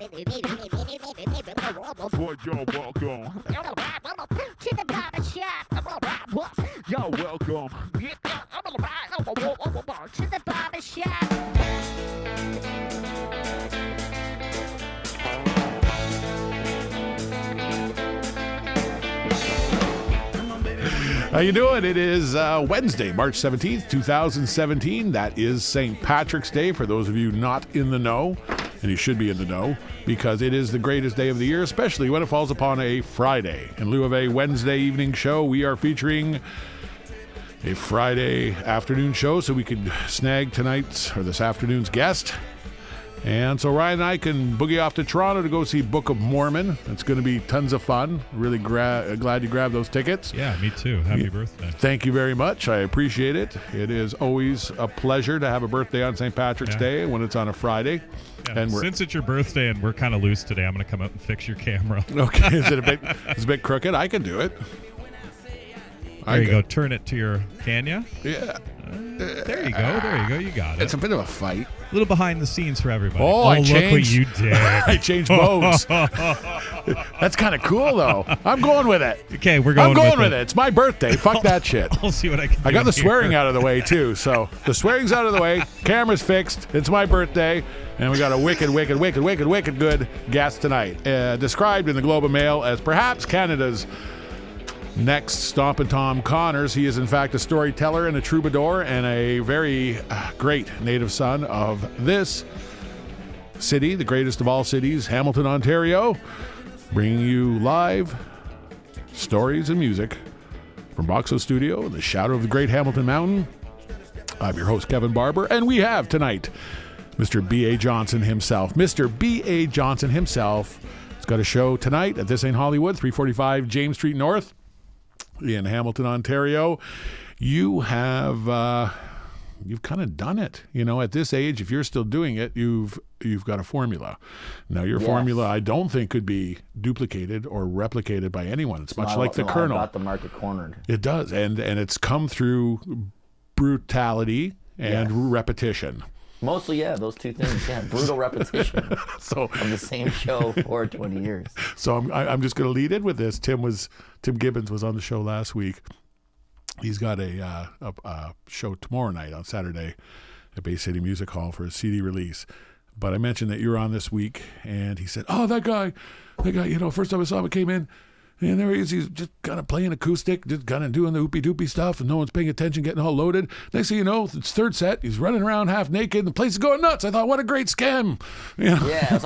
Well, you're welcome. To the barber shop. You're welcome. To the barber shop. How you doing? It is Wednesday, March 17th, 2017. That is St. Patrick's Day for those of you not in the know. And you should be in the know because it is the greatest day of the year, especially when it falls upon a Friday. In lieu of a Wednesday evening show, we are featuring a Friday afternoon show so we could snag tonight's or this afternoon's guest. And so Ryan and I can boogie off to Toronto to go see Book of Mormon. It's going to be tons of fun. Really glad you grabbed those tickets. Yeah, me too. Happy birthday. Thank you very much. I appreciate it. It is always a pleasure to have a birthday on St. Patrick's Day when it's on a Friday. Yeah, And since it's your birthday and we're kind of loose today, I'm going to come out and fix your camera. Okay, is it a bit crooked? I can do it. There you go. Turn it to your, can you? Yeah. There you go. You got it. It's a bit of a fight. A little behind the scenes for everybody. I look changed. what you did. I changed modes. That's kind of cool, though. I'm going with it. Okay, we're going with it. It's my birthday. Fuck that shit. I'll see what I can do. I got the here. swearing out of the way, too. So the swearing's out of the way. Camera's fixed. It's my birthday. And we got a wicked good guest tonight. Described in the Globe and Mail as perhaps Canada's next Stompin Tom Connors. He is in fact a storyteller and a troubadour and a very great native son of this city, the greatest of all cities, Hamilton, Ontario, bringing you live stories and music from Boxo Studio in the shadow of the great Hamilton Mountain. I'm your host, Kevin Barber, and we have tonight Mr. B.A. Johnston himself. Mr. B.A. Johnston himself has got a show tonight at This Ain't Hollywood, 345 James Street North in Hamilton, Ontario. You have you've kind of done it. You know, at this age, if you're still doing it, you've got a formula. Now, your formula, I don't think could be duplicated or replicated by anyone. It's much like the Colonel. Got the market cornered. It does, and it's come through brutality and repetition. Mostly, yeah, those two things. Yeah, brutal repetition So of the same show for 20 years. So I'm just going to lead in with this. Tim Gibbons was on the show last week. He's got a show tomorrow night on Saturday at Bay City Music Hall for a CD release. But I mentioned that you're on this week, and he said, "Oh, that guy, you know, first time I saw him, I came in, and there he is. He's just kind of playing acoustic, just kind of doing the hoopy-doopy stuff, and no one's paying attention, getting all loaded. Next thing you know, it's third set. He's running around half naked, and the place is going nuts. I thought, what a great scam. You know? Yeah,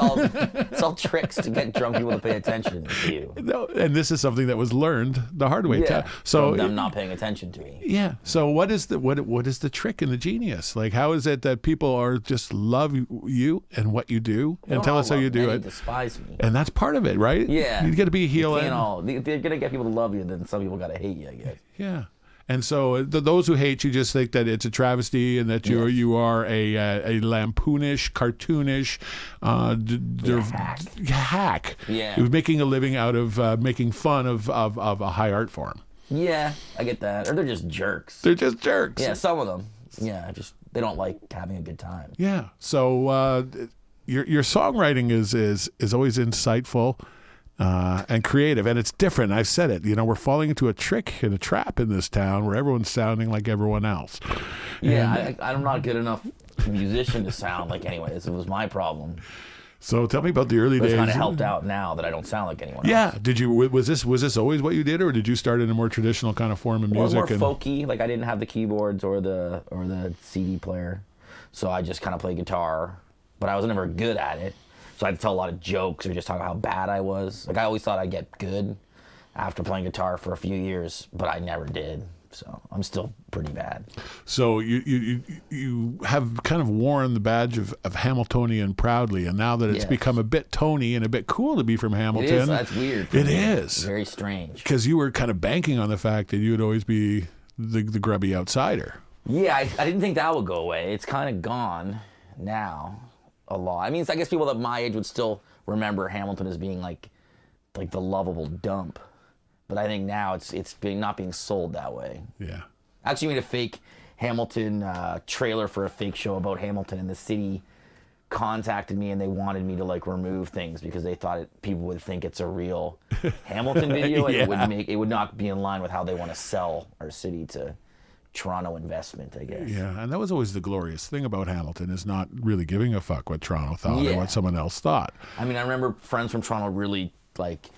it's all tricks to get drunk people to pay attention to you. No, and this is something that was learned the hard way. Yeah, So from them not paying attention to me. Yeah. So what is the trick and the genius? Like, how is it that people are just love you and what you do, and tell us how you do it? They despise me. And that's part of it, right? Yeah. You got to be a heel. They're gonna get people to love you, then some people gotta hate you, I guess. Yeah. And so those who hate you just think that it's a travesty and that you are a lampoonish, cartoonish hack. Yeah. Who's making a living out of making fun of a high art form. Yeah, I get that. Or they're just jerks. They're just jerks. Yeah, some of them. Yeah, they don't like having a good time. Yeah. So your songwriting is always insightful. And creative, and it's different. I've said it. You know, we're falling into a trick and a trap in this town where everyone's sounding like everyone else. Yeah, I'm not good enough musician to sound like anyone. It was my problem. So tell me about the early days. It's kind of helped out now that I don't sound like anyone Yeah. else. Did you? Was this always what you did, or did you start in a more traditional kind of form of music? More folky. Like I didn't have the keyboards or the CD player, so I just kind of played guitar. But I was never good at it. So I had to tell a lot of jokes or just talk about how bad I was. Like I always thought I'd get good after playing guitar for a few years, but I never did. So I'm still pretty bad. So you have kind of worn the badge of Hamiltonian proudly, and now that it's become a bit Tony and a bit cool to be from Hamilton. It is. That's weird. It is. Very strange. Because you were kind of banking on the fact that you would always be the grubby outsider. Yeah, I didn't think that would go away. It's kind of gone now. A lot. I mean, I guess people at my age would still remember Hamilton as being like the lovable dump, but I think now it's not being sold that way. Yeah. Actually, made a fake Hamilton trailer for a fake show about Hamilton in the city contacted me and they wanted me to like remove things because they thought people would think it's a real Hamilton video, and it would not be in line with how they want to sell our city to Toronto investment, I guess. Yeah, and that was always the glorious thing about Hamilton, is not really giving a fuck what Toronto thought or what someone else thought. I mean, I remember friends from Toronto really like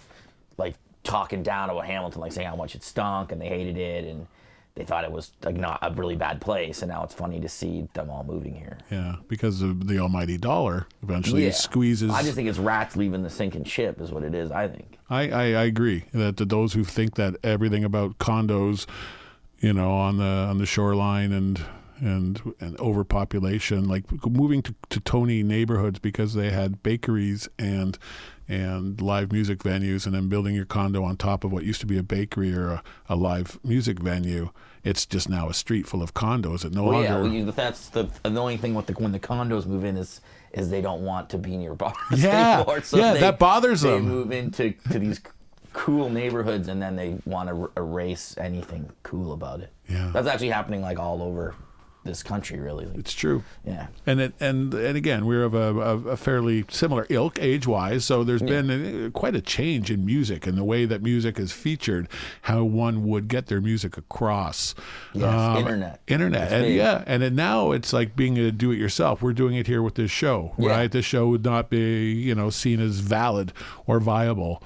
talking down about Hamilton, like saying how much it stunk and they hated it and they thought it was like not a really bad place, and now it's funny to see them all moving here. Yeah, because of the almighty dollar eventually squeezes. I just think it's rats leaving the sinking ship is what it is, I think. I agree that those who think that everything about condos, you know, on the shoreline and overpopulation, like moving to Tony neighborhoods because they had bakeries and live music venues, and then building your condo on top of what used to be a bakery or a live music venue. It's just now a street full of condos. It no longer. Yeah, that's the annoying thing with when the condos move in is they don't want to be near bars anymore. So that bothers them. They move into these cool neighborhoods and then they want to erase anything cool about it. Yeah, that's actually happening like all over this country, really. It's true. Yeah. And again, we're of a fairly similar ilk age-wise, so there's been quite a change in music and the way that music is featured, how one would get their music across. Yes, internet. And now it's like being a do-it-yourself. We're doing it here with this show, right? This show would not be, seen as valid or viable.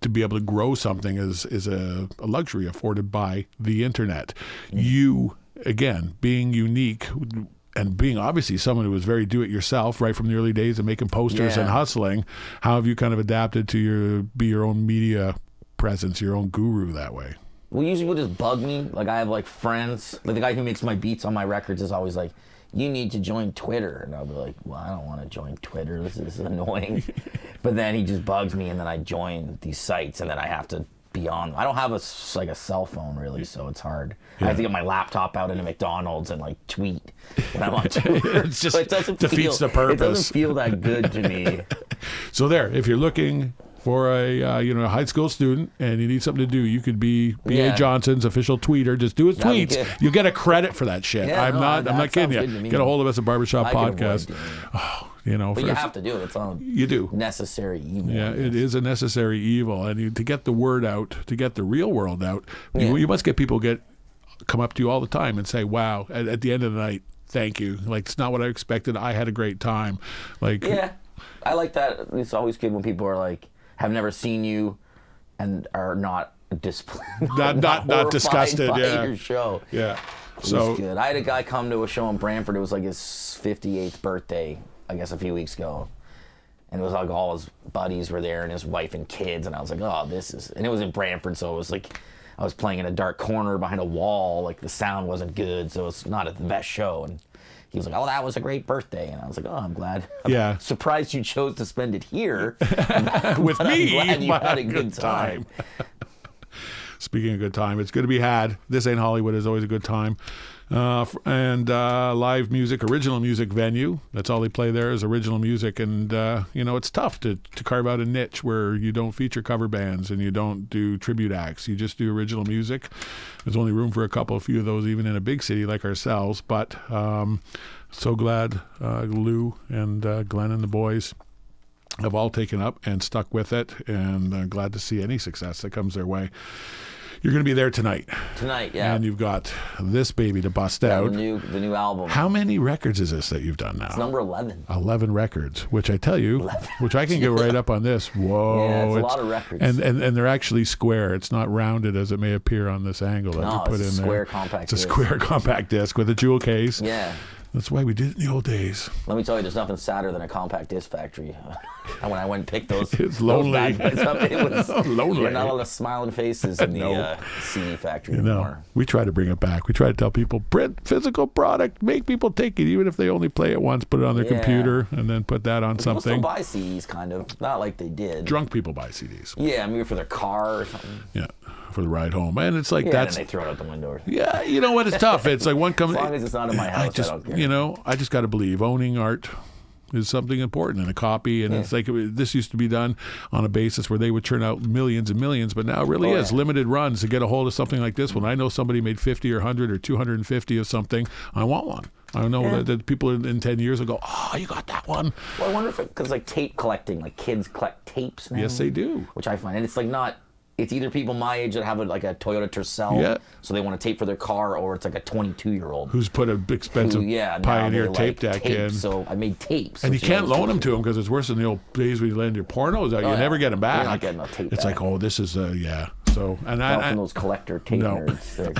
To be able to grow something is a luxury afforded by the internet. You, again, being unique and being obviously someone who was very do-it-yourself right from the early days of making posters and hustling, how have you kind of adapted to be your own media presence, your own guru that way? Well, usually people just bug me. Like, I have like friends, like the guy who makes my beats on my records is always like, you need to join Twitter. And I'll be like, well, I don't want to join Twitter. This is annoying. But then he just bugs me, and then I join these sites, and then I have to be on. I don't have a cell phone, really, so it's hard. I have to get my laptop out into McDonald's and like tweet when I'm on Twitter. It just defeats the purpose. It doesn't feel that good to me. So there, if you're looking for a high school student and you need something to do, you could be B.A. Johnston's official tweeter. Just do his tweets. You get a credit for that shit. Yeah, I'm not kidding you. Get a hold of us at Barbershop Podcast. But you have to do it. It's a necessary evil. Yeah, it is a necessary evil. And to get the word out, to get the real world out, you must get people come up to you all the time and say, wow, at the end of the night, thank you. Like, it's not what I expected. I had a great time. Like, yeah, I like that. It's always good when people are like, have never seen you and are not not disgusted by your show. Yeah. It was good. I had a guy come to a show in Brantford. It was like his 58th birthday, I guess a few weeks ago. And it was like all his buddies were there and his wife and kids. And I was like, oh, and it was in Brantford. So it was like, I was playing in a dark corner behind a wall. Like the sound wasn't good. So it's not the best show. And he was like, oh, that was a great birthday. And I was like, oh, I'm glad. I'm surprised you chose to spend it here. With me. I'm glad you had a good time. Speaking of good time, it's good to be had. This Ain't Hollywood is always a good time. And live music, original music venue. That's all they play there is original music. And, it's tough to carve out a niche where you don't feature cover bands and you don't do tribute acts. You just do original music. There's only room for a few of those, even in a big city like ourselves. But so glad Lou and Glenn and the boys have all taken up and stuck with it. And glad to see any success that comes their way. You're going to be there tonight. Tonight, yeah. And you've got this baby to bust out. The new album. How many records is this that you've done now? It's number 11. 11 records, which I tell you, which I can get right up on this. Whoa. Yeah, it's a lot of records. And they're actually square. It's not rounded as it may appear on this angle that you put in there. It's a square compact disc. It's a square compact disc with a jewel case. Yeah. That's the way we did it in the old days. Let me tell you, there's nothing sadder than a compact disc factory. And when I went and picked those, it's lonely. Those bad guys up, it was lonely. You're not a lot of smiling faces in the CD factory anymore. We try to bring it back. We try to tell people, print physical product, make people take it, even if they only play it once, put it on their computer, and then put that on something. People still buy CDs, kind of. Not like they did. Drunk people buy CDs. Yeah, maybe for their car or something. Yeah. For the ride home, and it's like that's. And they throw it out the window. Yeah, you know what? It's tough. It's like one comes. As long as it's not in my house, I don't care. I just got to believe owning art, is something important in a copy. And it's like this used to be done on a basis where they would turn out millions and millions, but now it really is limited runs to get a hold of something like this one. I know somebody made 50 or 100 or 250 of something. I want one. I don't know that people in 10 years will go, oh, you got that one. Well, I wonder if because like tape collecting, like kids collect tapes now. Yes, they do. Which I find, and it's like not. It's either people my age that have like a Toyota Tercel, so they want a tape for their car, or it's like a 22-year-old who's put an expensive Pioneer tape deck in. So I made tapes, and you can't loan them to them because it's worse than the old days when you lend your pornos out. You never get them back. You're not getting a tape. It's back. like, oh, this is So and from those collector tape nerds.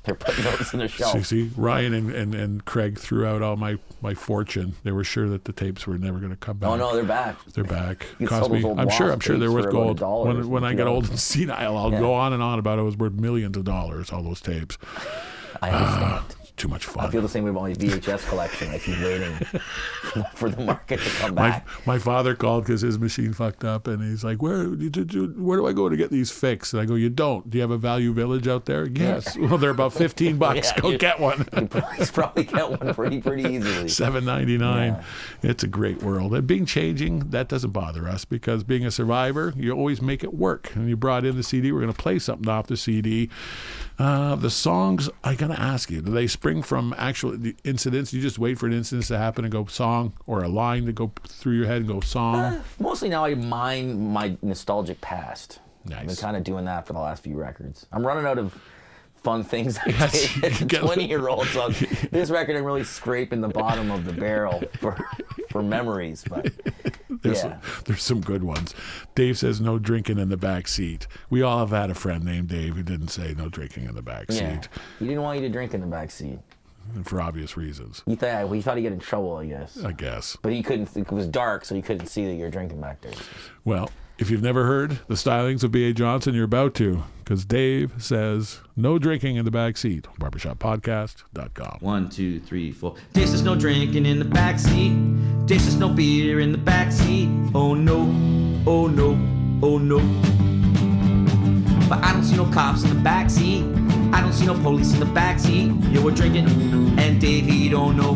They're putting those in their shelf. See, Ryan and Craig threw out all my fortune. They were sure that the tapes were never going to come back. Oh no, they're back. They're back. You Cost me. I'm sure they're worth gold. $1. When I get old and senile, I'll go on and on about it was worth millions of dollars. All those tapes. I understand. Too much fun. I feel the same way about my VHS collection. I keep waiting for the market to come back. My father called because his machine fucked up, and he's like, "Where do I go to get these fixed?" And I go, "You don't. Do you have a Value Village out there?" Yes. Well, they're about $15. Go get one. You probably get one pretty easily. $7.99. Yeah. It's a great world. And being changing, that doesn't bother us because being a survivor, you always make it work. And you brought in the CD. We're going to play something off the CD. The songs, I got to ask you, do they spring from actual incidents? You just wait for an incident to happen and go song, or a line to go through your head and go song? Mostly now I mine my nostalgic past. Nice. I've been kind of doing that for the last few records. I'm running out of fun things I did as a 20-year-old. So this record, I'm really scraping the bottom of the barrel for memories. But there's some good ones. Dave says no drinking in the back seat. We all have had a friend named Dave who didn't say no drinking in the back seat. He didn't want you to drink in the back seat. For obvious reasons. He thought he'd get in trouble, I guess. But he couldn't. It was dark, so he couldn't see that you were drinking back there. Well, if you've never heard the stylings of B.A. Johnston, you're about to, because Dave says no drinking in the back seat. Barbershoppodcast.com. 1, 2, 3, 4. Dave says no drinking in the back seat. Dave says no beer in the back seat. Oh no, oh no, oh no. But I don't see no cops in the back seat. I don't see no police in the backseat. Yeah, we're drinking, and Dave, he don't know.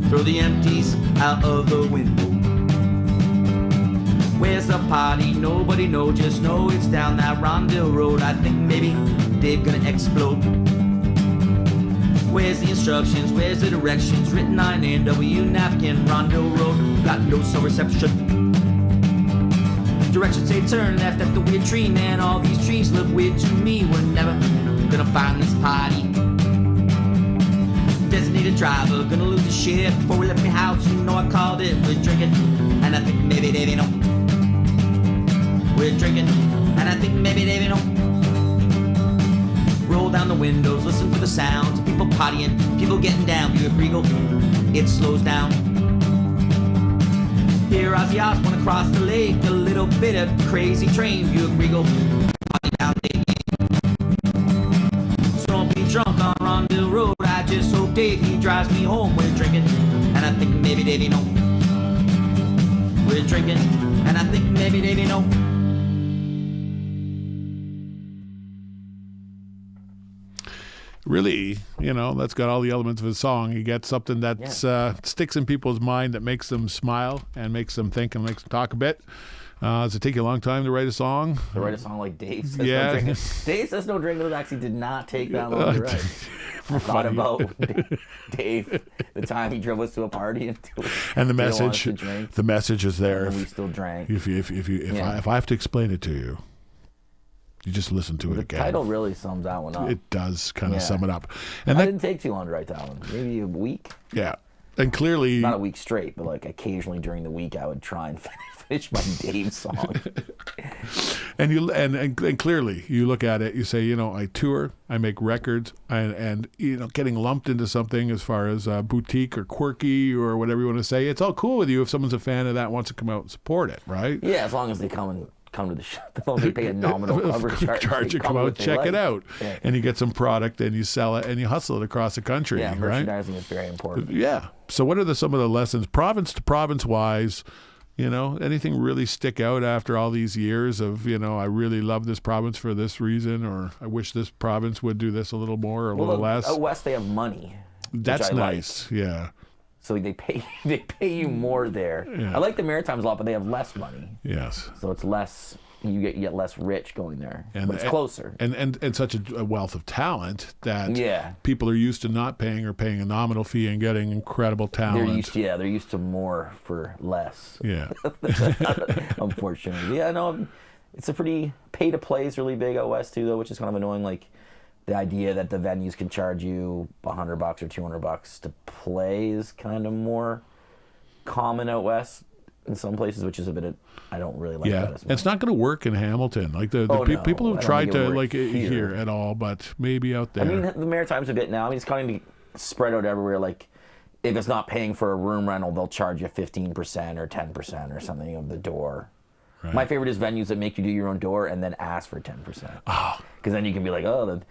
Throw the empties out of the window. Where's the party? Nobody know. Just know it's down that Rondell Road. I think maybe Dave gonna explode. Where's the instructions? Where's the directions? Written on NW napkin, Rondell Road. Got no cell reception. Directions say turn left at the weird tree. Man, all these trees look weird to me. We're never gonna find this party. Designated driver, gonna lose his shit before we left my house. You know I called it. We're drinking, and I think maybe they didn't know. We're drinking, and I think maybe they didn't know. Roll down the windows, listen for the sounds. People partying, people getting down. Buick Regal, it slows down. Here Ozzy Osbourne across the lake, a little bit of crazy train, Buick Regal, down so don't be drunk on Rondell Road. I just hope Dave, he drives me home. We're drinking, and I think maybe Davey know. We're drinking, and I think maybe Davey know. Really, that's got all the elements of a song. You get something that sticks in people's mind, that makes them smile and makes them think and makes them talk a bit. Does it take you a long time to write a song? To write a song like Dave says no drinking. Dave says no drinking actually did not take that long to write. I thought about Dave, the time he drove us to a party and the message is there. And we still drank. If I have to explain it to you, you just listen to it again. The title really sums that one up. It does kind of sum it up. And I didn't take too long to write that one. Maybe a week. Yeah. And clearly... Not a week straight, but like occasionally during the week I would try and finish my Dave song. and clearly you look at it, you say, I tour, I make records, and getting lumped into something as far as boutique or quirky or whatever you want to say, it's all cool with you if someone's a fan of that and wants to come out and support it, right? Yeah, as long as they come to the show. They pay a nominal cover charge. You come out, check it out, and you get some product, and you sell it, and you hustle it across the country. Yeah, right? Merchandising is very important. Yeah. So what are some of the lessons, province to province wise? Anything really stick out after all these years of, I really love this province for this reason, or I wish this province would do this a little more or a little less? Out west, they have money. That's nice. Like. Yeah. So they pay you more there. Yeah. I like the Maritimes a lot, but they have less money. Yes. So it's less. You get less rich going there, but it's closer. And such a wealth of talent that Yeah. people are used to not paying or paying a nominal fee and getting incredible talent. They're used to more for less. Yeah. Unfortunately, yeah, no, it's a pretty pay to play is really big out west too, though, which is kind of annoying. Like the idea that the venues can charge you $100 or $200 to play is kind of more common out west in some places, which is a bit of, I don't really like that as much. It's not going to work in Hamilton. Like the people who've tried to like here at all, but maybe out there. I mean, the Maritimes a bit now. I mean, it's kind of spread out everywhere. Like, if it's not paying for a room rental, they'll charge you 15% or 10% or something of the door. Right. My favorite is venues that make you do your own door and then ask for 10%. Oh, because then you can be like, oh, the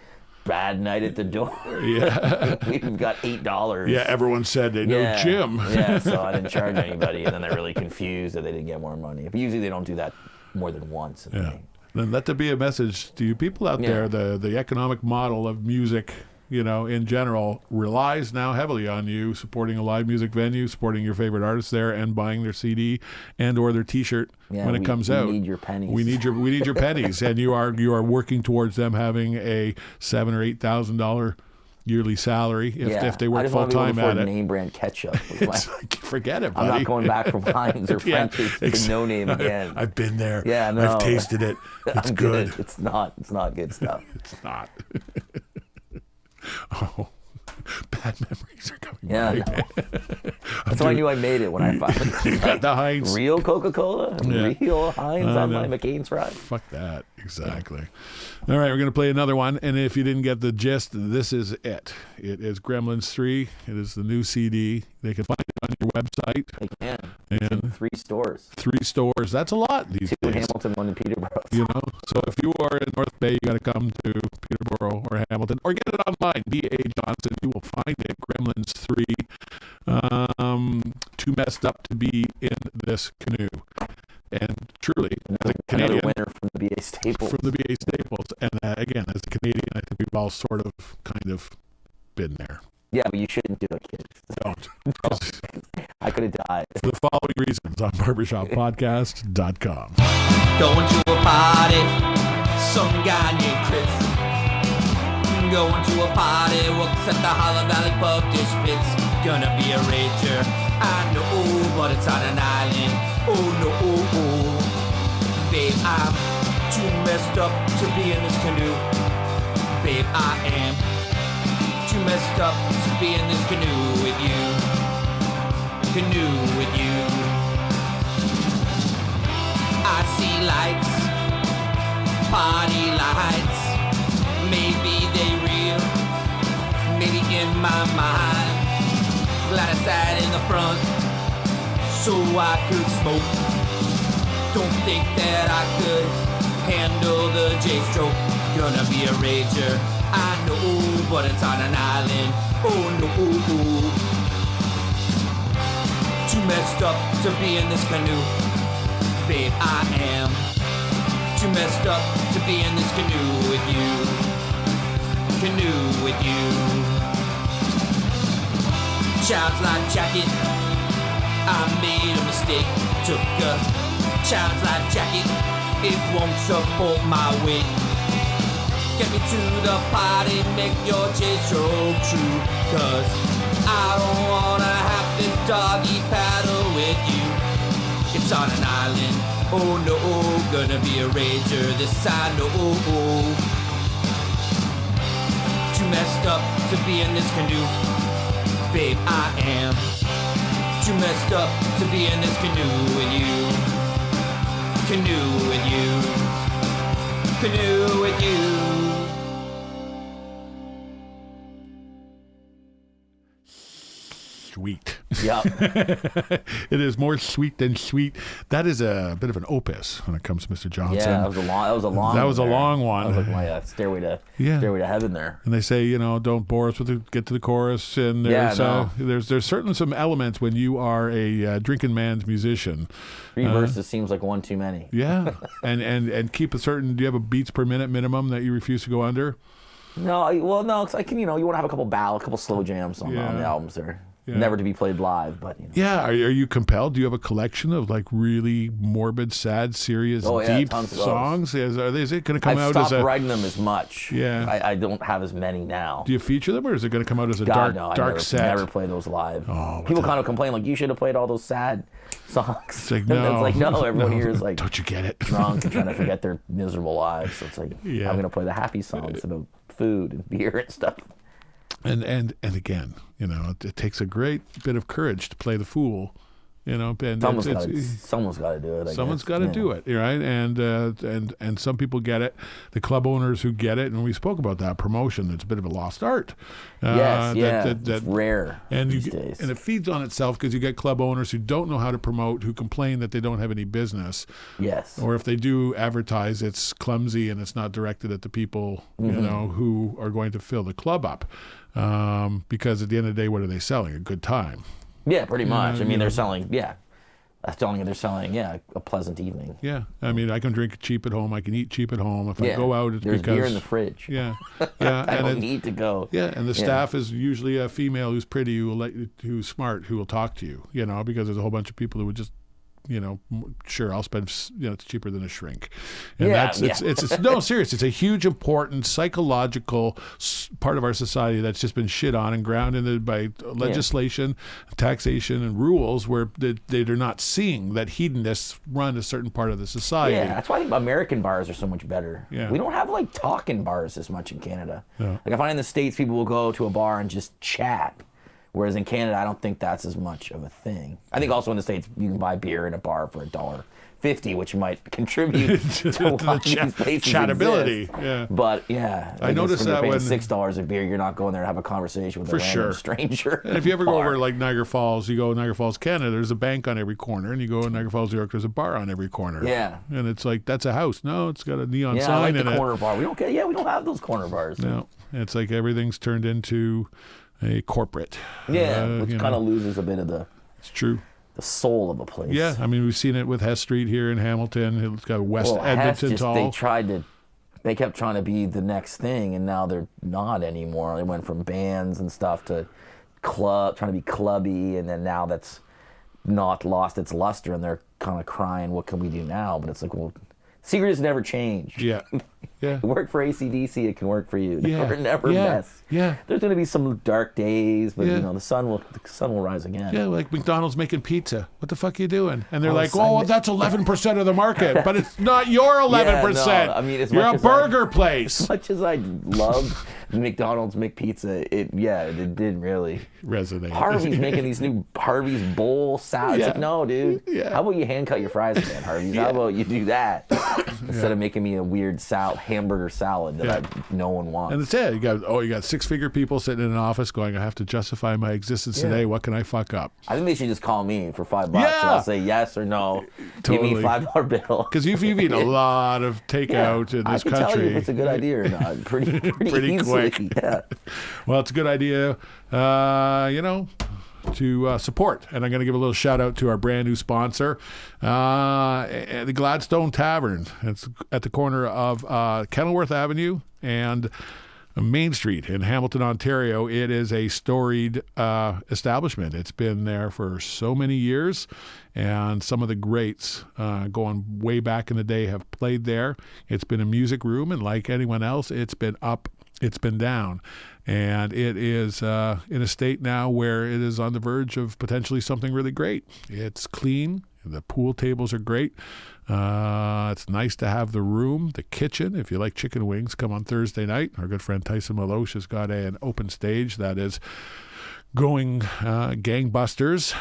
bad night at the door. Yeah. We've got $8. Yeah, everyone said they know Jim. Yeah, so I didn't charge anybody, and then they're really confused that they didn't get more money. But usually they don't do that more than once. Yeah. Then let there be a message to you people out there. The economic model of music, in general, relies now heavily on you supporting a live music venue, supporting your favorite artists there, and buying their CD and or their T-shirt when it comes out. We need your pennies. We need your pennies, and you are working towards them having a $7,000 or $8,000 yearly salary if they work full time at it. Name brand ketchup. Forget it, buddy. I'm not going back from Heinz or French's to no name again. I've been there. Yeah, no. I've tasted it. It's good. It's not good stuff. It's not. Oh, bad memories are coming. Yeah, no. That's why I knew I made it when I finally got the Heinz. Real Coca-Cola, real Heinz on my McCain's fries. Fuck that. Exactly. All right, we're going to play another one. And if you didn't get the gist, this is it. It is Gremlins 3. It is the new CD. They can find it on your website. They can. And 3 stores. 3 stores. That's a lot these 2 days. in Hamilton, 1 in Peterborough. So if you are in North Bay, you got to come to Peterborough or Hamilton, or get it online. B.A. Johnston. You will find it. Gremlins 3. Too messed up to be in this canoe. And truly, as a Canadian, another winner from the BA Staples. And again, as a Canadian, I think we've all sort of, kind of been there. Yeah, but you shouldn't do it, kids. Don't. I could have died. For the following reasons on barbershoppodcast.com. Going to a party, some guy named Chris. Going to a party, works at the Hollow Valley Pub Dish Pits. Gonna be a rager, I know, but it's on an island. Oh no, babe, I'm too messed up to be in this canoe. Babe, I am too messed up to be in this canoe with you. Canoe with you. I see lights, party lights. Maybe they real, maybe in my mind. Glad I sat in the front so I could smoke. Don't think that I could handle the J-stroke. Gonna be a rager, I know, but it's on an island. Oh no. Too messed up to be in this canoe. Babe, I am too messed up to be in this canoe with you. Canoe with you. Child's life jacket, I made a mistake. Took a child's life jacket, it won't support my weight. Get me to the party, make your J-stroke true. Cause I don't wanna have to doggy paddle with you. It's on an island, oh no, gonna be a rager, this I know. Too messed up to be in this canoe. Babe, I am too messed up to be in this canoe with you. Canoe with you. Canoe with you. Sweet. Yeah. It is more sweet than sweet. That is a bit of an opus when it comes to Mr. Johnson. Yeah, that was a long. That was a long one. That was like my stairway to heaven there. And they say, don't bore us with get to the chorus. And there's certainly some elements when you are a drinking man's musician. 3 verses seems like one too many. Yeah, and keep a certain. Do you have a beats per minute minimum that you refuse to go under? No, well, no, it's like you want to have a couple slow jams on the albums there. Yeah. Never to be played live, but you know. Yeah, are you compelled? Do you have a collection of like really morbid, sad, serious, deep tons of those. songs? Is it going to come I've out as stopped a? writing them as much. Yeah. I don't have as many now. Do you feature them, or is it going to come out as a God, dark no, I set? never play those live. Oh, People kind of complain like you should have played all those sad songs. It's like And no, it's like no, everyone here is like don't you get it? drunk and trying to forget their miserable lives. So it's like Yeah. I'm gonna play the happy songs about food and beer and stuff. And again, you know, it takes a great bit of courage to play the fool. You know, and Someone's got to do it. Someone's got to do it, right? And some people get it. The club owners who get it, and we spoke about that promotion. It's a bit of a lost art. It's rare these days. And it feeds on itself because you get club owners who don't know how to promote, who complain that they don't have any business. Yes. Or if they do advertise, it's clumsy and it's not directed at the people, you know, who are going to fill the club up. Because at the end of the day, what are they selling? A good time. Yeah, pretty much. I mean, they're selling. Yeah, they're selling. Yeah, a pleasant evening. Yeah, I mean, I can drink cheap at home. I can eat cheap at home. If I Yeah. go out, it's There's because beer in the fridge. Yeah, yeah. I and don't need to go. Yeah, and the staff is usually a female who's pretty, who's smart, who will talk to you. You know, because there's a whole bunch of people who would just, you know, sure, I'll spend, you know, it's cheaper than a shrink. And it's no, serious. It's a huge, important psychological part of our society that's just been shit on and grounded by legislation, taxation, and rules where they're not seeing that hedonists run a certain part of the society. Yeah, that's why I think American bars are so much better. Yeah. We don't have like talking bars as much in Canada. Yeah. Like I find in the States people will go to a bar and just chat. Whereas in Canada, I don't think that's as much of a thing. I think also in the States, you can buy beer in a bar for $1.50, which might contribute to why these places chatability. exist. Yeah. But yeah, I noticed that when when $6 a beer, you're not going there to have a conversation with a random stranger. And if you ever go over like Niagara Falls, you go to Niagara Falls, Canada, there's a bank on every corner, and you go in Niagara Falls, New York, there's a bar on every corner. Yeah. And it's like, that's a house. No, it's got a neon I sign like in the it. corner bar. We don't have those corner bars. No, it's like everything's turned into a corporate. Yeah, which you kind know. of loses a bit of It's true. the soul of a place. Yeah, I mean, we've seen it with Hess Street here in Hamilton. It's got West Edmonton Hess Tall. they kept trying to be the next thing, and now they're not anymore. They went from bands and stuff to trying to be clubby, and then now that's not lost its luster, and they're kind of crying, what can we do now? But it's like, well, secret has never changed. Yeah. Yeah. It worked for AC/DC, it can work for you. Yeah. Never Yeah. mess. Yeah. There's going to be some dark days, but Yeah. you know the sun will rise again. Yeah, like McDonald's making pizza. What the fuck are you doing? And they're Oh, like, son. oh, that's 11% of the market. But it's not your 11%. Yeah, no, I mean, as You're much a as I- burger place. As much as I love McDonald's McPizza, it didn't really Resonate. Harvey's making these new Harvey's bowl salads. Yeah. Like, no, dude. Yeah. How about you hand cut your fries again, Harvey's? How about you do that instead of making me a weird hamburger salad that no one wants? And it's it. You got 6-figure people sitting in an office going, I have to justify my existence today. What can I fuck up? I think they should just call me for $5 and Yeah. I'll say yes or no. Totally. Give me $5 bill. Because you've eaten a lot of takeout in I this can tell you country. if it's a good idea or not. Pretty Pretty easily. quick. Yeah. Well, it's a good idea, to support. And I'm going to give a little shout out to our brand new sponsor, the Gladstone Tavern. It's at the corner of Kenilworth Avenue and Main Street in Hamilton, Ontario. It is a storied establishment. It's been there for so many years, and some of the greats going way back in the day have played there. It's been a music room, and like anyone else, it's been up, it's been down. And it is in a state now where it is on the verge of potentially something really great. It's clean. The pool tables are great. It's nice to have the room, the kitchen. If you like chicken wings, come on Thursday night. Our good friend Tyson Maloche has got an open stage that is going gangbusters.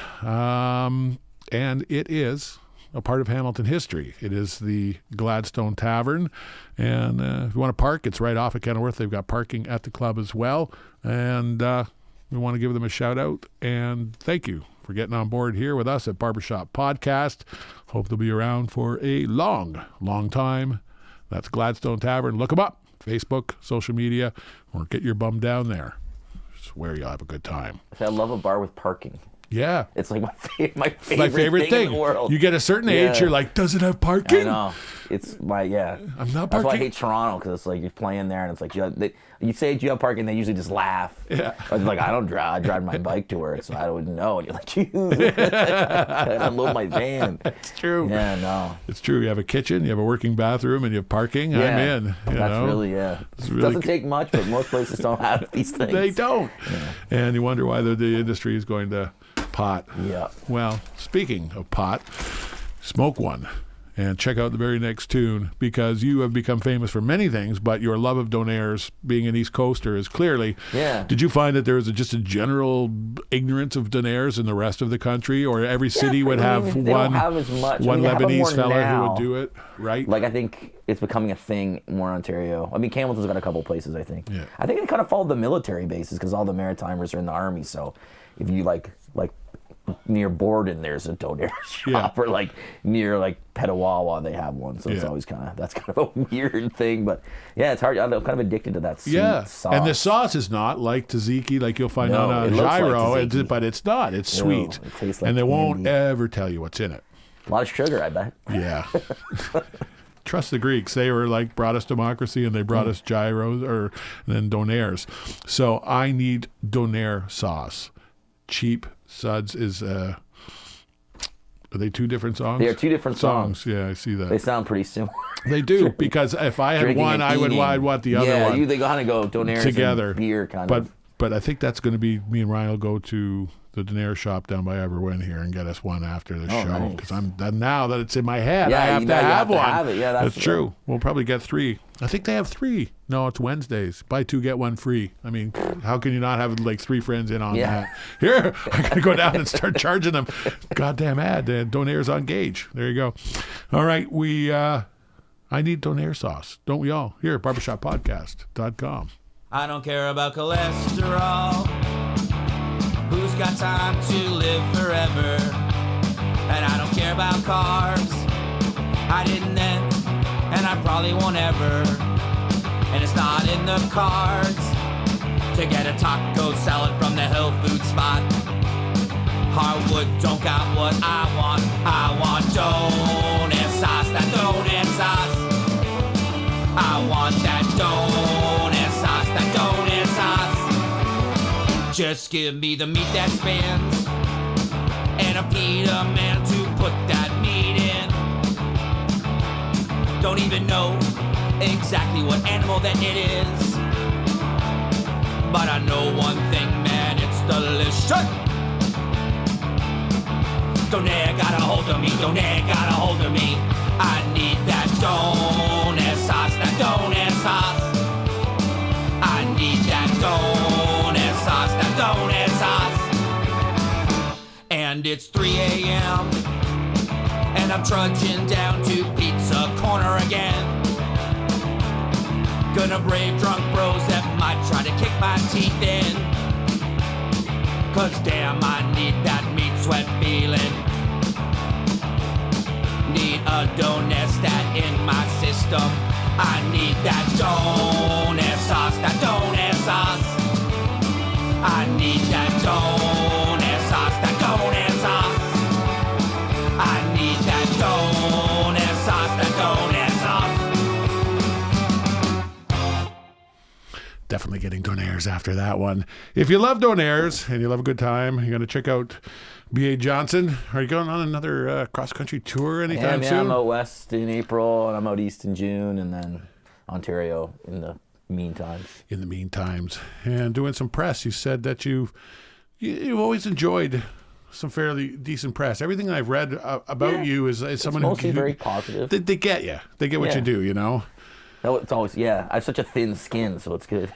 And it is a part of Hamilton history. It is the Gladstone Tavern. And if you want to park, it's right off at Kenilworth. They've got parking at the club as well. And we want to give them a shout out and thank you for getting on board here with us at Barbershop Podcast. Hope they'll be around for a long, long time. That's Gladstone Tavern. Look them up. Facebook, social media, or get your bum down there. Swear you'll have a good time. I love a bar with parking. Yeah. It's like my favorite My favorite thing in the world. You get a certain age, you're like, does it have parking? I know. it's my I'm not That's why I parking. hate Toronto because it's like you're playing there and it's like you say you have parking, they usually just laugh. Yeah. Or they're like I don't drive. I drive my bike to work, so I wouldn't know. And you're like, Jesus, I unload my van. It's true. Yeah, no. It's true. You have a kitchen, you have a working bathroom, and you have parking. Yeah, I'm in. You that's know? really It's really doesn't take much, but most places don't have these things. They don't. And you wonder why the industry is going to pot. Yeah. Well, speaking of pot, smoke one and check out the very next tune because you have become famous for many things, but your love of Donairs, being an East Coaster, is clearly. Yeah. Did you find that there was just a general ignorance of Donairs in the rest of the country, or every city would have they one don't have as much. one they have them Lebanese more fella now. who would do it, right? Like I think it's becoming a thing more in Ontario. I mean, Hamilton's got a couple places. I think. Yeah. I think they kind of follow the military bases because all the Maritimers are in the army. So if you like near Borden, there's a Donair shop, or like near like Petawawa, they have one. So it's always that's kind of a weird thing. But yeah, it's hard. I'm kind of addicted to that sweet sauce. And the sauce is not like tzatziki, like you'll find No, on it a looks like gyro, tzatziki. but it's not. It's No, sweet, it tastes like and they won't candy. ever tell you what's in it. A lot of sugar, I bet. Yeah. Trust the Greeks. They were like brought us democracy and they brought us gyros and then Donairs. So I need Donair sauce. Cheap Suds is are they two different songs? They are two different songs. Yeah, I see that. They sound pretty similar. They do, because if I had Drinking one, and I would eating. want the other one. Yeah, they kind of go Donairs together. and beer kind but, of. But I think that's going to be, me and Ryan will go to the Donair shop down by Everone here and get us one after the show. Nice. Because now that it's in my head, Yeah, I have you to know you have have to one. have it. Yeah, that's true. We'll probably get 3. I think they have 3. No, it's Wednesdays. Buy 2, get 1 free. I mean, how can you not have like 3 friends in on that? Here, I got to go down and start charging them. Goddamn ad. Donair's on Gauge. There you go. All right, I need Donair sauce. Don't we all? Here, barbershoppodcast.com. I don't care about cholesterol. Who's got time to live forever? And I don't care about cars. I didn't then, and I probably won't ever. And it's not in the cards to get a taco salad from the health food spot. Hardwood don't got what I want. I want Donair sauce, that Donair sauce. I want that Donair sauce, that Donair sauce. Just give me the meat that spins and a pita man to put that meat in. Don't even know exactly what animal that it is, but I know one thing, man, it's delicious. Donair got a hold of me, Donair got a hold of me. I need that Donair sauce, that Donair sauce. I need that Donair sauce, that Donair sauce. And it's 3 a.m. and I'm trudging down to Pizza Corner again. Gonna brave drunk bros that might try to kick my teeth in. Cause damn, I need that meat sweat feeling. Need a Donair stat in my system. I need that Donair sauce, that Donair sauce. I need that Donair sauce, that Donair sauce. I need that Donair sauce, that Donair sauce. Definitely getting Donairs after that one. If you love Donairs and you love a good time, you're going to check out B.A. Johnston. Are you going on another cross-country tour anytime soon? Yeah, I'm out west in April, and I'm out east in June, and then Ontario in the meantime. In the meantimes. And doing some press. You said that you've always enjoyed some fairly decent press. Everything I've read about you is someone mostly who... very positive. They get you. They get what you do, you know? No, it's always, I have such a thin skin, so it's good.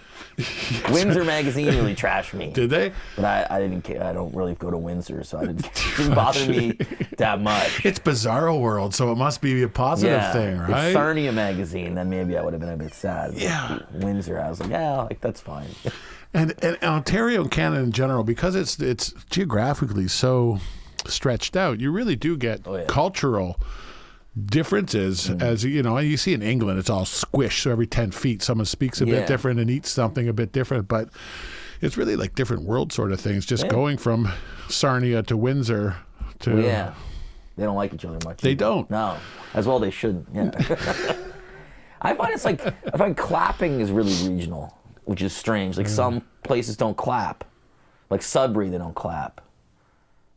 Windsor magazine really trashed me. Did they? But I didn't care. I don't really go to Windsor, so it didn't bother me that much. It's Bizarro World, so it must be a positive thing, right? If Sarnia magazine, then maybe I would have been a bit sad. But Yeah. Windsor, I was like, that's fine. And Ontario and Canada in general, because it's geographically so stretched out, you really do get cultural differences. As you know, you see in England, it's all squished. So every 10 feet, someone speaks a bit different and eats something a bit different. But it's really like different world sort of things. Just going from Sarnia to Windsor to They don't like each other much. They don't. No. As well they shouldn't. Yeah. I find clapping is really regional, which is strange. Like some places don't clap. Like Sudbury, they don't clap.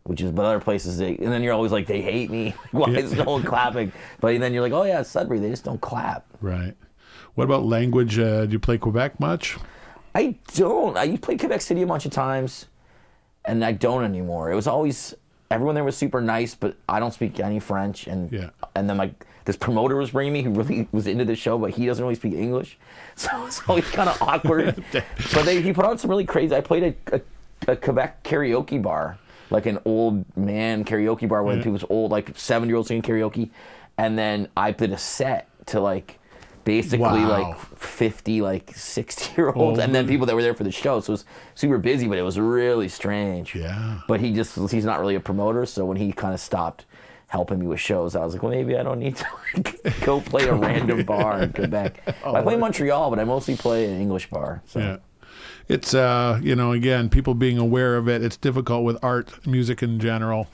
But other places and then you're always like, they hate me. Why is no one clapping? But then you're like, oh yeah, Sudbury, they just don't clap. Right. What about language? Do you play Quebec much? I don't. I played Quebec City a bunch of times, and I don't anymore. It was always, everyone there was super nice, but I don't speak any French. And then like this promoter was bringing me who really was into the show, but he doesn't really speak English. So it's always kind of awkward. But he put on some really crazy, I played a Quebec karaoke bar, like an old man karaoke bar where people's old, like 70-year-olds singing karaoke. And then I did a set to like, basically like 50, like 60-year-olds, and then people that were there for the show. So it was super busy, but it was really strange. Yeah. But he's not really a promoter, so when he kind of stopped helping me with shows, I was like, well, maybe I don't need to like, go play a random bar in Quebec. I play Montreal, but I mostly play an English bar. So. Yeah. It's, again, people being aware of it. It's difficult with art, music in general.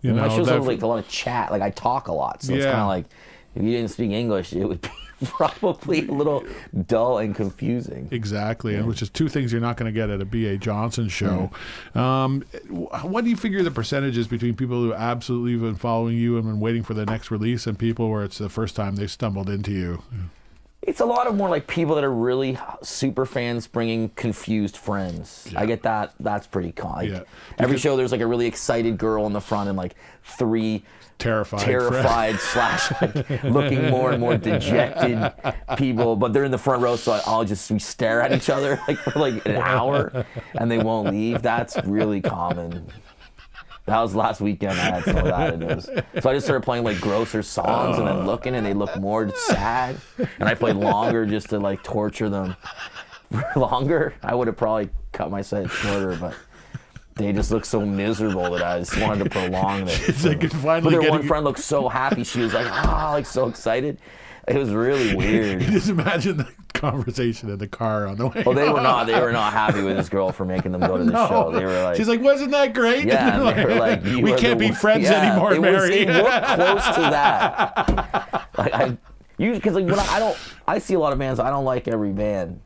My show's like a lot of chat. Like I talk a lot, so it's kind of like if you didn't speak English, it would be probably a little dull and confusing. Exactly, and which is two things you're not going to get at a B.A. Johnston show. What do you figure the percentage is between people who absolutely have been following you and been waiting for the next release and people where it's the first time they stumbled into you? It's a lot of more like people that are really super fans bringing confused friends. I get that. That's pretty common. Like, every show there's like a really excited girl in the front and like three terrified slash like, looking more and more dejected people, but they're in the front row, so we stare at each other like for like an hour and they won't leave. That's really common. That was last weekend. I had some of that. So I just started playing like grosser songs and then looking, and they look more sad. And I played longer just to like torture them. Longer, I would have probably cut my set shorter, but they just look so miserable that I just wanted to prolong it. It's like finally but their one friend looked so happy. She was like, like so excited. It was really weird. Just imagine the conversation in the car on the way. Well, they were not happy with this girl for making them go to the show. They were like, she's like, wasn't that great? Yeah, and they were like, we can't be friends anymore, Mary. It looked close to that. Like because like when I see a lot of bands, I don't like every band,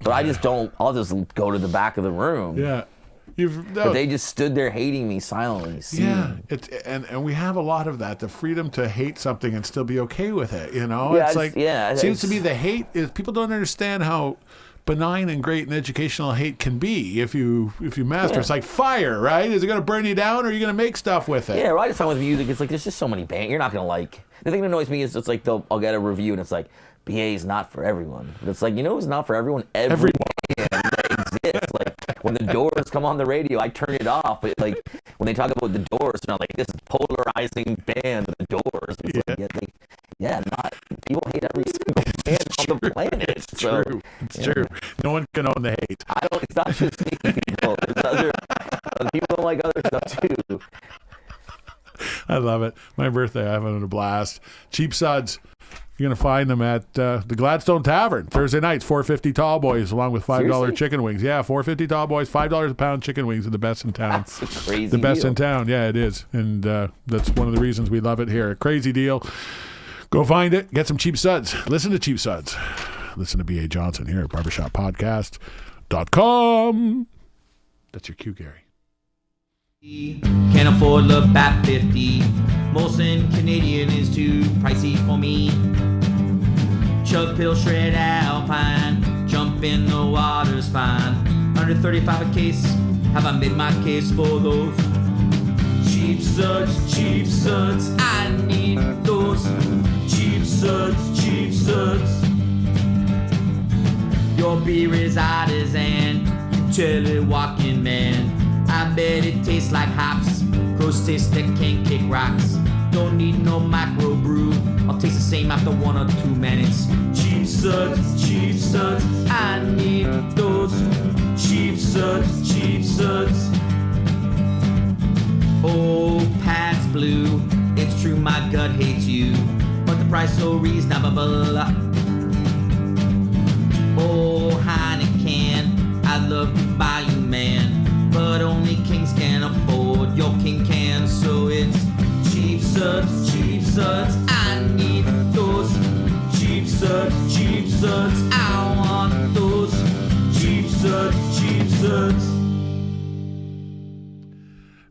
but I just don't. I'll just go to the back of the room. Yeah. But they just stood there hating me silently. And we have a lot of that, the freedom to hate something and still be okay with it, it seems to be the hate is people don't understand how benign and great an educational hate can be if you master. It's like fire, right? Is it going to burn you down or are you going to make stuff with it? Yeah, right. It's fine with music. It's like there's just so many bands you're not going to like. The thing that annoys me is it's like I'll get a review and it's like BA is not for everyone. But it's like, who's not for everyone? Everyone that exists. Like when the Doors come on the radio, I turn it off. But like when they talk about the Doors, they're not like this is polarizing band, the Doors. It's not people hate every single band on the planet. It's true. No one can own the hate. It's not just me people. There's other people don't like other stuff too. I love it. My birthday, I'm having a blast. Cheap Suds. You're going to find them at the Gladstone Tavern Thursday nights, $4.50 tall boys, along with $5 chicken wings. Yeah, $4.50 tall boys, $5 a pound chicken wings are the best in town. That's a crazy The best deal. in town. Yeah, it is. And that's one of the reasons we love it here. A crazy deal. Go find it. Get some Cheap Suds. Listen to Cheap Suds. Listen to B.A. Johnston here at barbershoppodcast.com. That's your cue, Gary. Can't afford love at 50. Molson Canadian is too pricey for me. Chug pill, shred alpine. Jump in the water's fine. Under 35 a case. Have I made my case for those? Cheap suds, cheap suds. I need those. Cheap suds, cheap suds. Your beer is artisan. Tell it walking man. I bet it tastes like hops. Gross taste that can't kick rocks. Don't need no micro brew. I'll taste the same after 1 or 2 minutes. Cheap suds, cheap suds. I need those. Cheap suds, cheap suds. Oh, Pat's blue. It's true, my gut hates you. But the price so reasonable. Oh, Heineken. I love to buy you, man. But only kings can afford your king can, so it's cheap suds. suds, cheap suds. I need those cheap suds, cheap suds. I want those cheap suds, cheap suds.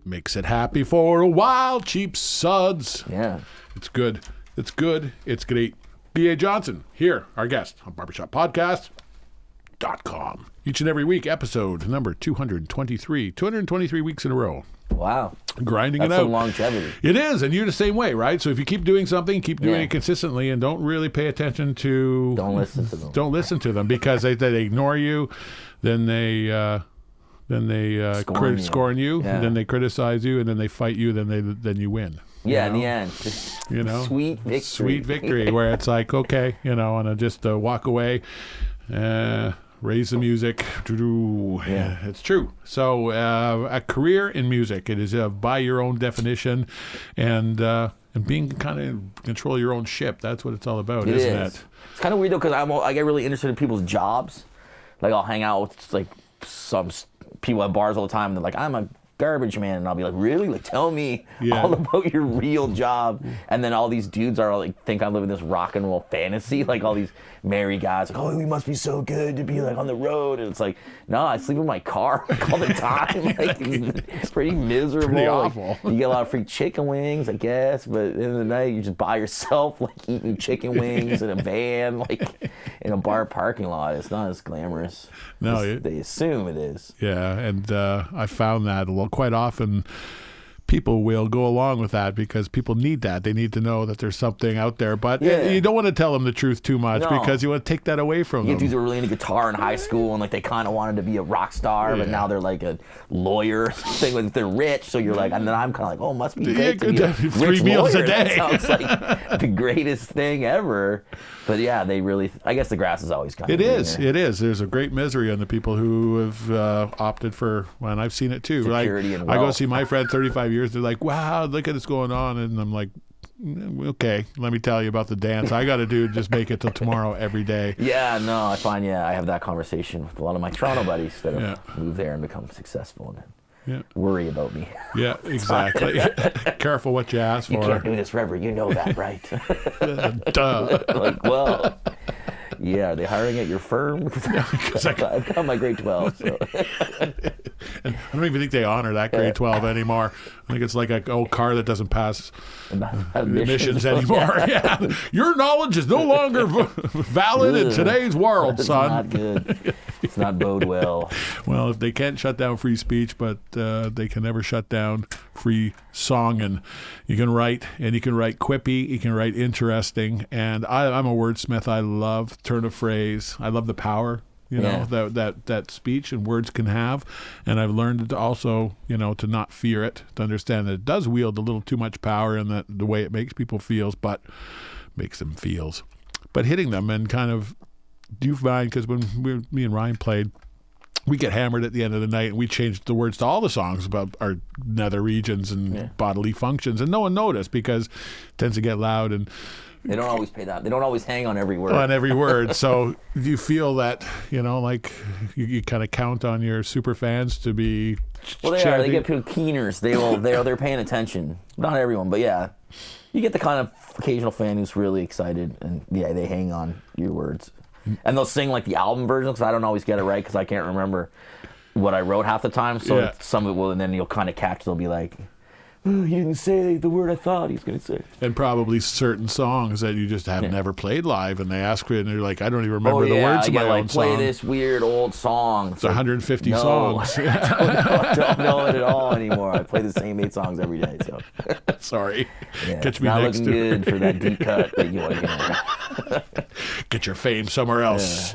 Makes it happy for a while, cheap suds. Yeah. It's good. It's good. It's great. B.A. Johnston, here, our guest on barbershoppodcast.com. Each and every week, episode number 223. 223 weeks in a row. Wow. Grinding That's it out. some longevity. It is, and you're the same way, right? So if you keep doing something, keep doing Yeah. it consistently, and don't really pay attention to... Don't listen to them. Don't listen to them, because they ignore you, then they scorn you, Yeah. then they criticize you, and then they fight you, then you win. Yeah, You in know? the end. You know, Sweet victory. Sweet victory, where it's like, okay, and I just walk away, raise the music. Yeah. It's true. So a career in music, it is by your own definition, and being kind of control your own ship. That's what it's all about, isn't it? It's kind of weird though, because I get really interested in people's jobs. Like I'll hang out with like some people at bars all the time, and they're like, I'm a garbage man, and I'll be like, really? Like, tell me all about your real job. And then all these dudes are like, think I'm living this rock and roll fantasy. Like all these married guys, like, oh, we must be so good to be like on the road. And it's like, no, I sleep in my car like all the time. Like it's pretty miserable. Pretty Like, awful. you get a lot of free chicken wings, I guess, but at the end of the night, you're just by yourself, like eating chicken wings in a van, like in a bar parking lot. It's not as glamorous. No, as they assume it is. Yeah, and I found that quite often people will go along with that because people need that. They need to know that there's something out there, but you don't want to tell them the truth too much because you want to take that away from You them. get dudes who were really into guitar in high school and like they kind of wanted to be a rock star, but now they're like a lawyer or something. Like they're rich, so you're like, and then I'm kind of like, oh, must be good to be a 3 rich meals lawyer. a day. That sounds like the greatest thing ever. But yeah, they really. I guess the grass is always kind of. It is. There's a great misery on the people who have opted for, and I've seen it too. Security like, and I go wealth. see my friend 35 years. They're like, wow, look at what's going on. And I'm like, okay, let me tell you about the dance I got to do to just make it till tomorrow every day. Yeah, no, I find, I have that conversation with a lot of my Toronto buddies that have moved there and become successful and worry about me. Yeah, exactly. Careful what you ask for. You can't do this forever. You know that, right? Duh. Like, well, yeah, are they hiring at your firm? Because I've got my grade 12. So. And I don't even think they honor that grade 12 anymore. I think it's like an old car that doesn't pass emissions anymore. Yeah. Your knowledge is no longer valid in today's world, That's son. not good. It's not bode well. Well, if they can't shut down free speech, but they can never shut down free song. And you can write, and you can write quippy, you can write interesting. And I'm a wordsmith. I love turn of phrase. I love the power, know, that speech and words can have. And I've learned to also, to not fear it, to understand that it does wield a little too much power in that the way it makes people feels, but makes them feels. But hitting them and kind of, do you find, because when me and Ryan played, we get hammered at the end of the night, and we changed the words to all the songs about our nether regions and bodily functions, and no one noticed because it tends to get loud and they don't always pay that. They don't always hang on every word. So you feel that, like you kind of count on your super fans to be. Well, they are. They get people keeners. They're paying attention. Not everyone, but yeah, you get the kind of occasional fan who's really excited, and they hang on your words. And they'll sing like the album version because I don't always get it right because I can't remember what I wrote half the time. So some of it will, and then you'll kind of catch. They'll be like, "Oh, he didn't say the word I thought he was going to say." And probably certain songs that you just have never played live, and they ask you, and you're like, "I don't even remember the words of my own play song." this weird old song. It's 150 songs. I don't know it at all anymore. I play the same 8 songs every day. So sorry, catch it's me not next looking to good for that deep cut that you want to get your fame somewhere else.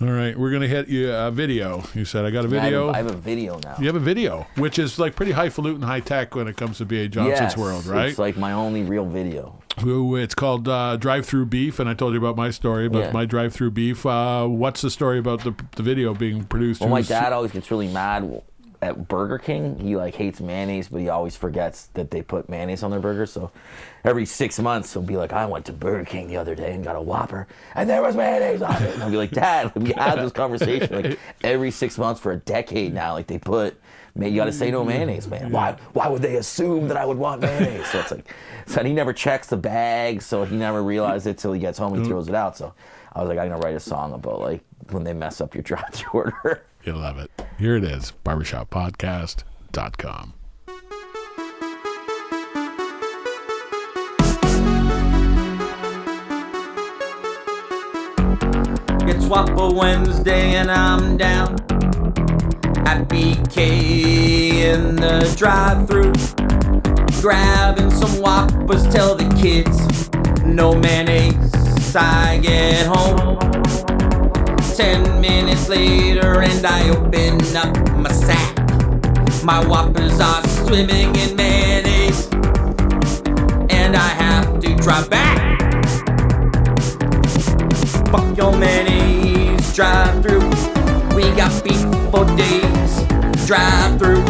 All right, we're going to hit you a video. You said, I got a video. I have a video now. You have a video, which is like pretty highfalutin, high tech when it comes to B.A. Johnston's world, right? It's like my only real video. It's called Drive-Through Beef, and I told you about my story, but my Drive-Through Beef. What's the story about the video being produced? Well, my dad always gets really mad at Burger King, he like hates mayonnaise, but he always forgets that they put mayonnaise on their burgers. So every 6 months, he'll be like, I went to Burger King the other day and got a Whopper, and there was mayonnaise on it. And I'll be like, Dad, we had this conversation like every 6 months for a decade now. Like they put, man, you got to say no mayonnaise, man. Why would they assume that I would want mayonnaise? So it's like, so he never checks the bag, so he never realizes it till he gets home and throws it out. So I was like, I'm gonna write a song about like when they mess up your drive-thru order. You'll love it. Here it is, barbershoppodcast.com. It's Whopper Wednesday and I'm down at BK in the drive-thru, grabbing some Whoppers. Tell the kids no mayonnaise. I get home 10 minutes later and I open up my sack. My Whoppers are swimming in mayonnaise, and I have to drive back. Fuck your mayonnaise drive-thru. We got beef for days. Drive-thru.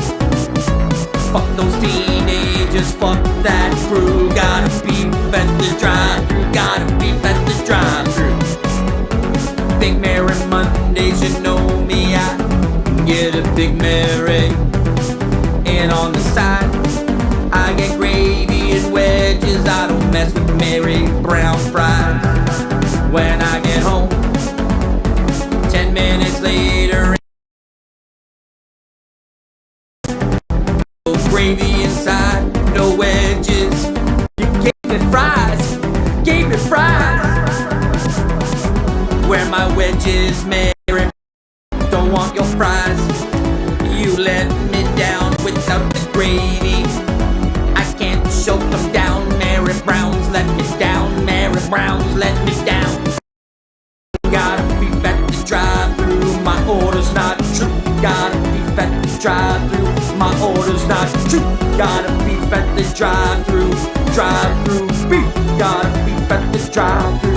Fuck those teenagers. Fuck that crew. Gotta beef at the drive-thru. Gotta beef at the drive-thru. Big Mary Mondays, you know me. I get a Big Mary, and on the side I get gravy and wedges. I don't mess with Mary Brown fries. When I get home 10 minutes later, no gravy inside, no wedges. You gave me fries, gave me fries. Where my wedges, Mary? Don't want your fries. You let me down without the gravy. I can't choke them down. Mary Brown's let me down. Mary Brown's let me down. Gotta beef at the drive-thru. My order's not true. Gotta beef at the drive-thru. My order's not true. Gotta beef at the drive-thru. Drive-thru beef. Gotta beef at the drive-thru.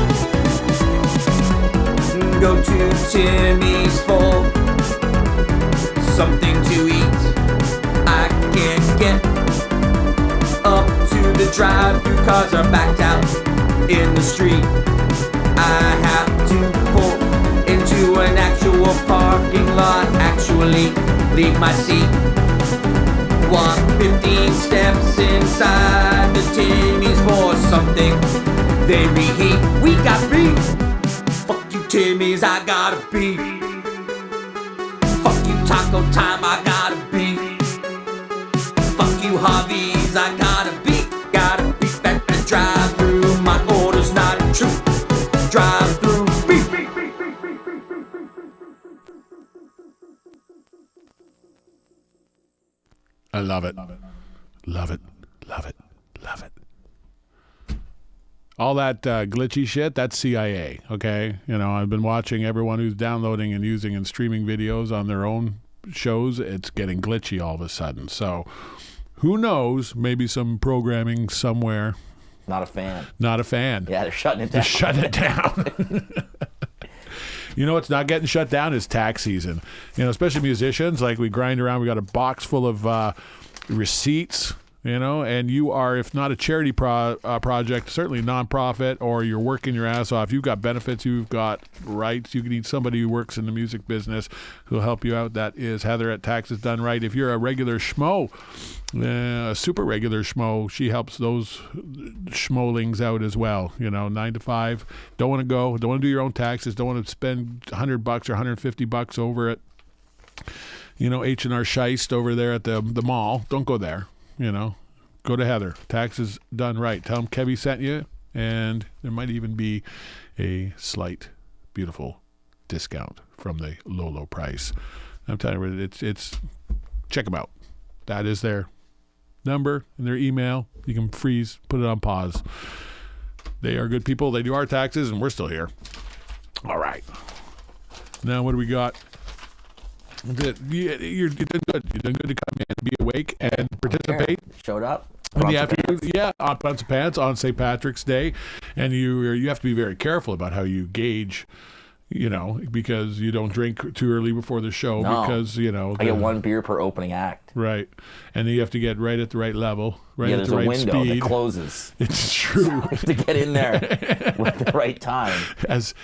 Go to Timmy's for something to eat. I can't get up to the drive-thru cause they're backed out in the street. I have to pull into an actual parking lot, actually leave my seat. Walk 15 steps inside the Timmy's for something they reheat. We got beef. Fuck you Timmy's, I gotta beef. Fuck you Taco Time, I gotta beef. Fuck you Harvey's, I gotta beef. Gotta beef at the drive-thru. My order's not true. Drive-thru beef. I love it. Love it. Love it. Love it. All that glitchy shit, that's CIA, okay? You know, I've been watching everyone who's downloading and using and streaming videos on their own shows. It's getting glitchy all of a sudden. So who knows? Maybe some programming somewhere. Not a fan. Not a fan. Yeah, they're shutting it down. They're shutting it down. You know what's not getting shut down is tax season. You know, especially musicians, like we grind around. We got a box full of receipts, you know, and you are, if not a charity project, certainly a nonprofit, or you're working your ass off. You've got benefits, you've got rights. You need somebody who works in the music business who'll help you out. That is Heather at Taxes Done Right. If you're a regular schmo, a super regular schmo, she helps those schmolings out as well. You know, 9 to 5. Don't want to go. Don't want to do your own taxes. Don't want to spend $100 or $150 over it. You know, H&R Scheist over there at the mall. Don't go there. You know, go to Heather. Taxes Done Right. Tell them Kevy sent you, and there might even be a slight, beautiful discount from the low price. I'm telling you, it's check them out. That is their number and their email. You can freeze, put it on pause. They are good people. They do our taxes, and we're still here. All right. Now, what do we got? You're doing good. You're doing good to come in, be awake, and participate. Showed up. On Pants of Pants on St. Patrick's Day, and you have to be very careful about how you gauge You know, because you don't drink too early before the show No. because, you know. I get 1 beer per opening act. Right. And then you have to get right at the right level, right Yeah, at there's the a right window speed. that closes. It's true. You have to get in there with the right time. As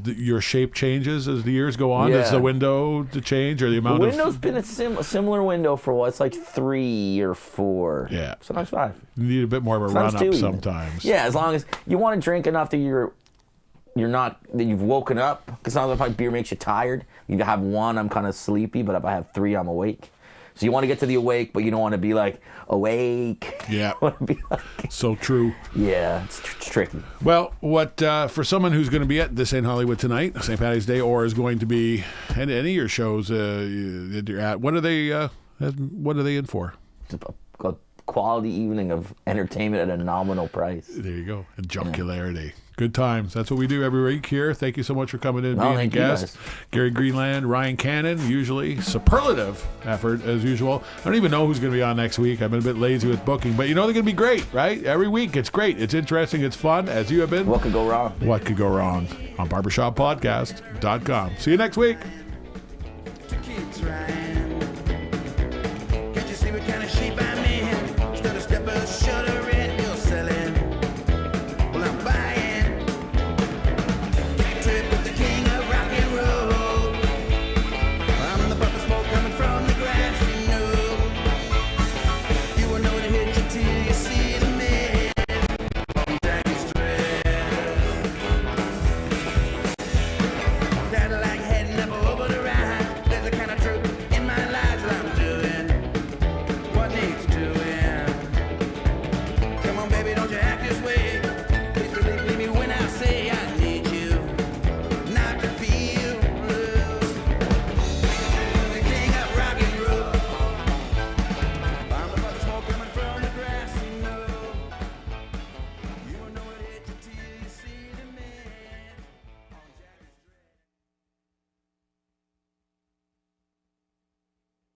your shape changes as the years go on, Yeah. does the window to change or the The amount window's of... been a similar window for what? It's like 3 or 4. Yeah. Sometimes 5. You need a bit more of a Sometimes run-up 2 even. sometimes. Yeah, as long as you want to drink enough that that you've woken up. Because sometimes if beer makes you tired, you have 1, I'm kind of sleepy, but if I have 3, I'm awake. So you want to get to the awake, but you don't want to be like awake. Yeah. You want to be like, So true. yeah, it's tricky. What for someone who's going to be at this in Hollywood tonight, St. Patty's Day, or is going to be at any of your shows that you're at, what are they in for? It's a quality evening of entertainment at a nominal price. There you go. And jocularity. Good times. That's what we do every week here. Thank you so much for coming in and being a thank you guest. guys. Gary Greenland, Ryan Cannon, usually superlative effort as usual. I don't even know who's going to be on next week. I've been a bit lazy with booking, but you know they're going to be great, right? Every week it's great. It's interesting. It's fun, as you have been. What could go wrong? What could go wrong on barbershoppodcast.com. See you next week.